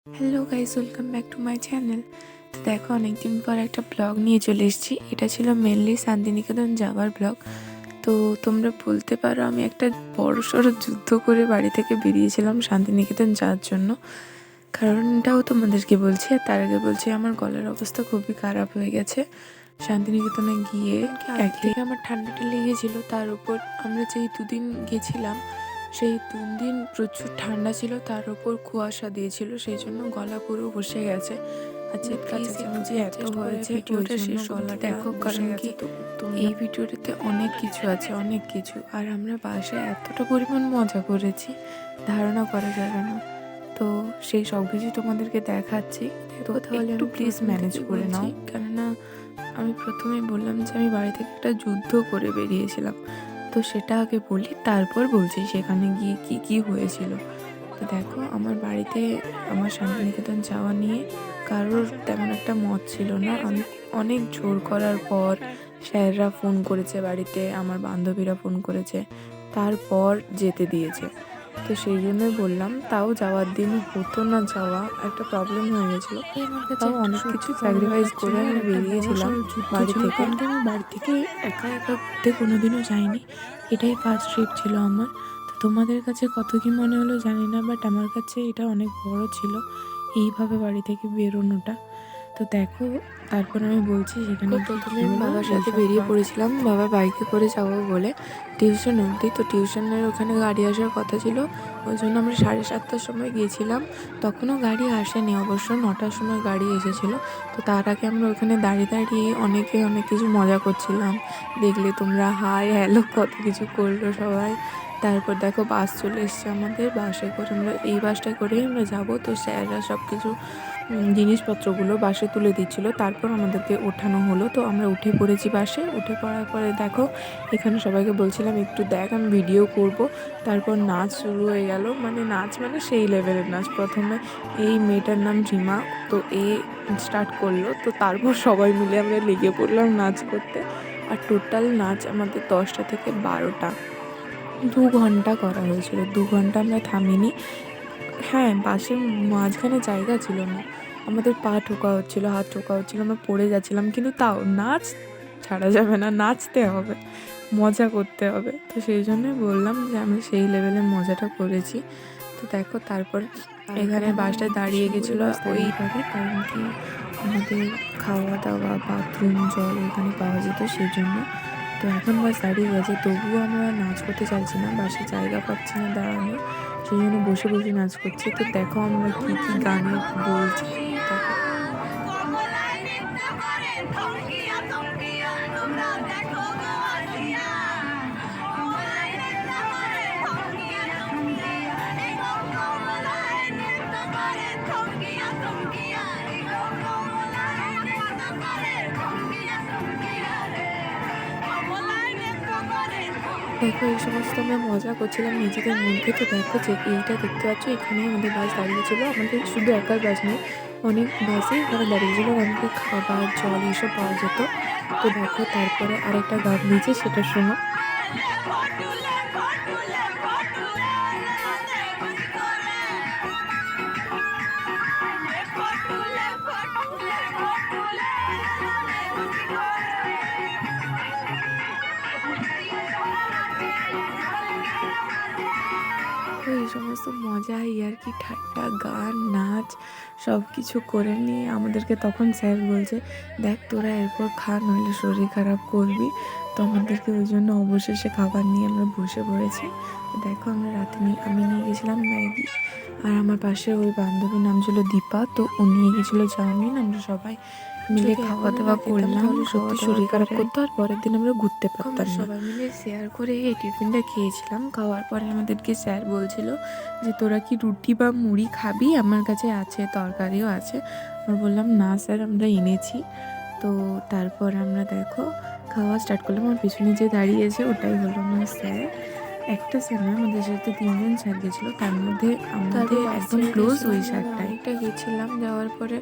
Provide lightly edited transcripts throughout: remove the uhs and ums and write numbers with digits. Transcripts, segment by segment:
Hello guys, welcome back to my channel. তো দেখো, অনেকদিন পর একটা ব্লগ নিয়ে চলে এসেছি। এটা ছিল মেনলি শান্তিনিকেতন যাওয়ার ব্লগ। তো তোমরা বলতে পারো আমি একটা বড়সড় যুদ্ধ করে বাড়ি থেকে বেরিয়েছিলাম শান্তিনিকেতন যাওয়ার জন্য। কারণটাও তোমাদেরকে বলছি, আর তার আগে বলছি আমার গলার অবস্থা খুবই খারাপ হয়ে গেছে। শান্তিনিকেতনে গিয়ে একে আমার ঠান্ডাটা লেগেছিল, তার উপর আমরা যেই দুদিন গেছিলাম সেই 3 দিন প্রচুর ঠান্ডা ছিল, তার উপর কুয়াশা দিয়েছিল, সেই জন্য গলা পুরো বসে গেছে। আচ্ছা, কাছাকাছি এত হয়েছে, ভিডিওটা শেষ গলা দেখো, কারণ কি এই ভিডিওটাতে অনেক কিছু আছে, অনেক কিছু। আর আমরা বাসায় এতটা পরিমাণ মজা করেছি, ধারণা করা যাবে না। তো সেই সব কিছু তোমাদেরকে দেখাচ্ছি। তো তাহলে একটু প্লিজ ম্যানেজ করে নাও, কেননা আমি প্রথমেই বললাম যে আমি বাড়ি থেকে একটা যুদ্ধ করে বেরিয়েছিলাম। তো সেটা আগে বলি, তারপর বলছি সেখানে গিয়ে কি কি হয়েছিল। তো দেখো, আমার বাড়িতে আমার শান্তিনিকেতন যাওয়া নিয়ে কারোর তেমন একটা মত ছিল না। আমি অনেক জোর করার পর স্যাররা ফোন করেছে বাড়িতে, আমার বান্ধবীরা ফোন করেছে, তারপর যেতে দিয়েছে। তো সেই জন্যই বললাম, তাও যাওয়ার দিন হতো না যাওয়া, একটা প্রবলেম হয়ে গেছিলো। তাও অনেক কিছু স্যাক্রিফাইস করে আমি বেরিয়েছিলাম বাড়ি থেকে। আমি বাড়ি থেকে একা একা ঘুরতে কোনোদিনও যাইনি, এটাই ফার্স্ট ট্রিপ ছিল আমার। তো তোমাদের কাছে কত কি মনে হলো জানি না, বাট আমার কাছে এটা অনেক বড় ছিল এইভাবে বাড়ি থেকে বেরোনোটা। তো দেখো, তারপর আমি বলছি সেখানে প্রথমে বাবার সাথে বেরিয়ে পড়েছিলাম, বাবা বাইকে করে যাবো বলে টিউশন অবধি। তো টিউশনের ওখানে গাড়ি আসার কথা ছিল, ওই জন্য আমরা 7:30টার সময় গিয়েছিলাম। তখনও গাড়ি আসেনি, অবশ্য 9টার সময় গাড়ি এসেছিলো। তো তার আগে আমরা ওখানে দাঁড়িয়ে দাঁড়িয়ে অনেক কিছু মজা করছিলাম। দেখলে তোমরা, হাই হ্যালো কত কিছু করলো সবাই। তারপর দেখো বাস চলে এসছে আমাদের, বাসে করে আমরা এই বাসটায় করেই আমরা যাবো। তো স্যাররা সব কিছু জিনিসপত্রগুলো বাসে তুলে দিচ্ছিলো, তারপর আমাদেরকে ওঠানো হলো। তো আমরা উঠে পড়েছি বাসে। উঠে পড়ার পরে দেখো, এখানে সবাইকে বলছিলাম একটু দেখ, আমি ভিডিও করব। তারপর নাচ শুরু হয়ে গেল, নাচ সেই লেভেলের নাচ। প্রথমে এই মেয়েটার নাম রিমা, তো এ স্টার্ট করলো। তো তারপর সবাই মিলে আমরা লেগে পড়লাম নাচ করতে। আর টোটাল নাচ আমাদের 10টা থেকে 12টা, 2 ঘন্টা করা হয়েছিল। 2 ঘন্টা আমরা থামিনি। হ্যাঁ, বাসের মাঝখানে জায়গা ছিল না, আমাদের পা ঠোকা হচ্ছিলো, হাত ঠোকা হচ্ছিলো, আমরা পড়ে যাচ্ছিলাম। কিন্তু তাও নাচ ছাড়া যাবে না, নাচতে হবে, মজা করতে হবে। তো সেই জন্যই বললাম যে আমরা সেই লেভেলের মজাটা করেছি। তো দেখো, তারপর এখানে বাসটা দাঁড়িয়ে গেছিলো ওইভাবে, কারণ কি আমাদের খাওয়া দাওয়া, বাথরুম, জল এখানে পাওয়া যেত, সেই জন্য। তো এখন বাস দাঁড়িয়ে গেছে, তবুও আমরা নাচ করতে চাইছি না, বাসে জায়গা পাচ্ছি না দাঁড়ানোর, সেই জন্য বসে বসে নাচ করছি। তো দেখো আমরা কি কি গানে বলছি, দেখো। দেখো, এই সমস্ত আমরা মজা করছিলাম নিজেদের মধ্যে। তো দেখো যে এইটা দেখতে পাচ্ছ, এখানেই আমাদের বাস দাঁড়িয়েছিল। আমাদের শুধু একার বাস নেই, অনেক বাসই এখানে দাঁড়িয়েছিল, আমাদের খাবার জল এইসব পাওয়া যেত। তো দেখো, তারপরে আরেকটা গান দিয়েছে, সেটা শোনো। তো এই সমস্ত মজা, ইয়ার্কি ঠাট্টা, গান, নাচ সব কিছু করে নিয়ে আমাদেরকে তখন স্যার বলছে, দেখ তোরা এরপর খা, নইলে শরীর খারাপ করবি। তো আমাদেরকে ওই জন্য অবশেষে খাবার নিয়ে আমরা বসে পড়েছি। তো দেখো, আমরা রাতে আমি নিয়ে গেছিলাম ম্যাগি, আর আমার পাশে ওই বান্ধবীর নাম ছিল দীপা, তো ও নিয়ে গেছিলো চাউমিন। আমরা সবাই মিলে খাওয়া দাওয়া করলাম, সত্যি শরীর খারাপ করতো, আর পরের দিন আমরা ঘুরতে পারতাম না। সবাই মিলে শেয়ার করে এই টিফিনটা খেয়েছিলাম। খাওয়ার পরে আমাদেরকে স্যার বলছিল যে তোরা কি রুটি বা মুড়ি খাবি, আমার কাছে আছে, তরকারিও আছে। আমরা বললাম না স্যার, আমরা এনেছি। তো তারপর আমরা দেখো খাওয়া স্টার্ট করলাম। আমার পিছনে যে দাঁড়িয়েছে ওটাই হলো আমার স্যার। একটা স্যার না, আমাদের সাথে 3জন স্যার গেছিলো, তার মধ্যে আমাদের একদম ক্লোজ ওই স্যারটাই। একটা গেছিলাম, যাওয়ার পরে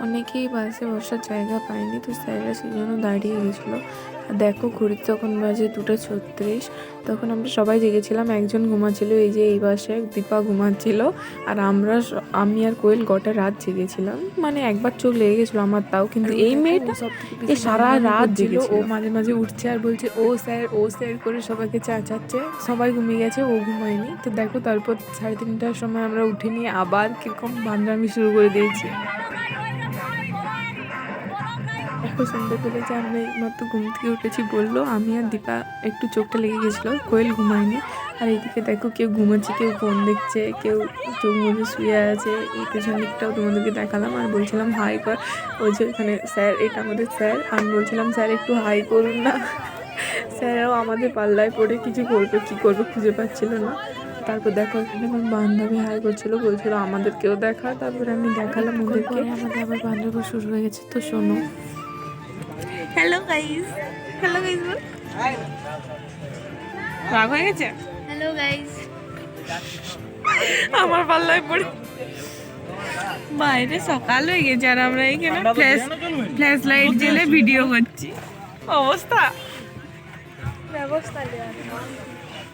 অনেকেই বাসে বসার জায়গা পায়নি, তো স্যাররা সেই জন্য দাঁড়িয়ে গেছিলো। দেখো ঘড়িতে তখন বাজে 2:36। তখন আমরা সবাই জেগেছিলাম, একজন ঘুমাচ্ছিল, এই যে এই পাশে দীপা ঘুমাচ্ছিল, আর আমি আর কোয়েল গোটা রাত জেগেছিলাম। মানে একবার চোখ লেগে গেছিলো আমার, তাও কিন্তু এই মেয়েটা সারা রাত ছিল। ও মাঝে মাঝে উঠছে আর বলছে ও স্যার ও স্যার করে সবাইকে চেঁচাচ্ছে। সবাই ঘুমিয়ে গেছে, ও ঘুমায়নি। তো দেখো তারপর 3:30টার সময় আমরা উঠে নিয়ে আবার কিরকম বান্দরামি শুরু করে দিয়েছি। এখন শুনতে পেলে যে আমরা এইমাত্র ঘুম থেকে উঠেছি বললো। আমি আর দীপা একটু চোখটা লেগে গেছিলো, কোয়েল ঘুমায়নি। আর এইদিকে দেখো কেউ ঘুমাচ্ছে, কেউ ফোন দেখছে, কেউ চোখ মুখে শুয়ে আছে। এই পেছন দিকটাও তোমাদেরকে দেখালাম আর বলছিলাম হাই কর। ওই যে এখানে স্যার, এটা আমাদের স্যার। আমি বলছিলাম স্যার একটু হাই করুন না। স্যারও আমাদের পাল্লায় পড়ে কিছু করবে, কী করবে খুঁজে পাচ্ছিল না। তারপর দেখো এখানে আমার বান্ধবী হাই করছিল, বলছিল আমাদেরকেও দেখা। তারপরে আমি দেখালাম ওদেরকে। আমাদের আবার বান্ধবী শুরু হয়ে গেছে, তো শোনো। হ্যালো গাইস, হ্যালো গাইস বল। রাগ হয়ে গেছে। হ্যালো গাইস, আমার পাল্লায় পড়ে বাইরে সকাল হয়ে গেছে আর আমরা এখানে ফ্ল্যাশ লাইট জ্বেলে ভিডিও করছি। অবস্থা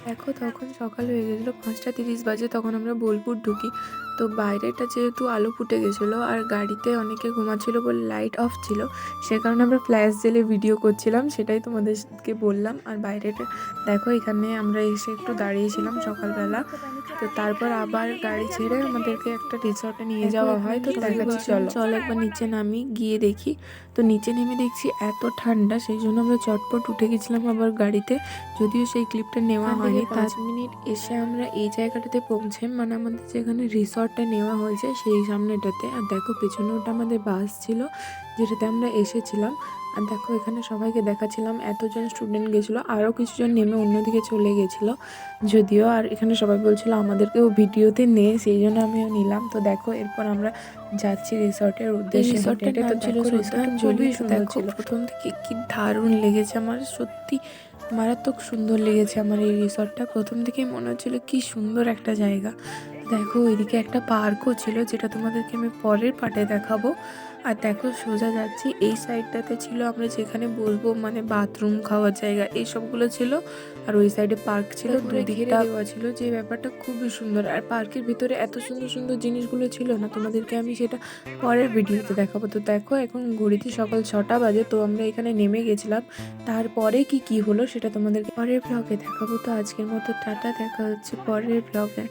দেখো তখন সকাল হয়ে গেছিলো, 5:30 বাজে। তখন আমরা বোলপুর ঢুকি। তো বাইরেটা যেহেতু আলো ফুটে গেছিলো আর গাড়িতে অনেকে ঘুমাচ্ছিলো বলে লাইট অফ ছিল, সে কারণে আমরা ফ্ল্যাশ জ্বেলে ভিডিও করছিলাম, সেটাই তোমাদেরকে বললাম। আর বাইরেটা দেখো, এখানে আমরা এসে একটু দাঁড়িয়েছিলাম সকালবেলা। তো তারপর আবার গাড়ি ছেড়ে আমাদেরকে একটা রিসর্টে নিয়ে যাওয়া হয়। তো দেখাচ্ছি, চল একবার নিচে নামি, গিয়ে দেখি। তো নিচে নেমে দেখছি এত ঠান্ডা, সেই জন্য আমরা চটপট উঠে গেছিলাম আবার গাড়িতে। যদিও সেই ক্লিপটা নেওয়া হয়নি। 5 মিনিট এসে আমরা এই জায়গাটাতে পৌঁছাই, মানে আমাদের যেখানে রিসর্টটা নেওয়া হয়েছে সেই সামনেটাতে। আর দেখো পেছনে ওটা আমাদের বাস ছিল যেটাতে আমরা এসেছিলাম। আর দেখো এখানে সবাইকে দেখাচ্ছিলাম, এতজন স্টুডেন্ট গেছিলো, আরও কিছুজন নেমে অন্যদিকে চলে গেছিলো যদিও। আর এখানে সবাই বলছিল আমাদেরকেও ভিডিওতে নে, সেই জন্য আমিও নিলাম। তো দেখো এরপর আমরা যাচ্ছি রিসর্টের উদ্দেশ্যে। রিসর্টের নাম ছিল শ্রদ্ধাঞ্জলি। দেখো প্রথম থেকে কি দারুণ লেগেছে আমার, সত্যি মারাত্মক সুন্দর লেগেছে আমার এই রিসর্টটা। প্রথম থেকেই মনে হচ্ছিলো কি সুন্দর একটা জায়গা। দেখো ওইদিকে একটা পার্কও ছিল, যেটা তোমাদেরকে আমি পরের পার্টে দেখাবো। আর দেখো সোজা যাচ্ছি, এই সাইডটাতে ছিল আমরা যেখানে বসবো, মানে বাথরুম, খাওয়ার জায়গা এইসবগুলো ছিল। আর ওই সাইডে পার্ক ছিল, দুদিকে দেওয়া ছিল, যে ব্যাপারটা খুবই সুন্দর। আর পার্কের ভিতরে এত সুন্দর সুন্দর জিনিসগুলো ছিল না, তোমাদেরকে আমি সেটা পরের ভিডিওতে দেখাবো। তো দেখো এখন ঘড়িতে সকাল 6টা বাজে। তো আমরা এখানে নেমে গেছিলাম, তারপরে কি হলো সেটা তোমাদেরকে পরের ব্লগে দেখাবো। তো আজকের মতো টাটা, দেখা হচ্ছে পরের ব্লগে।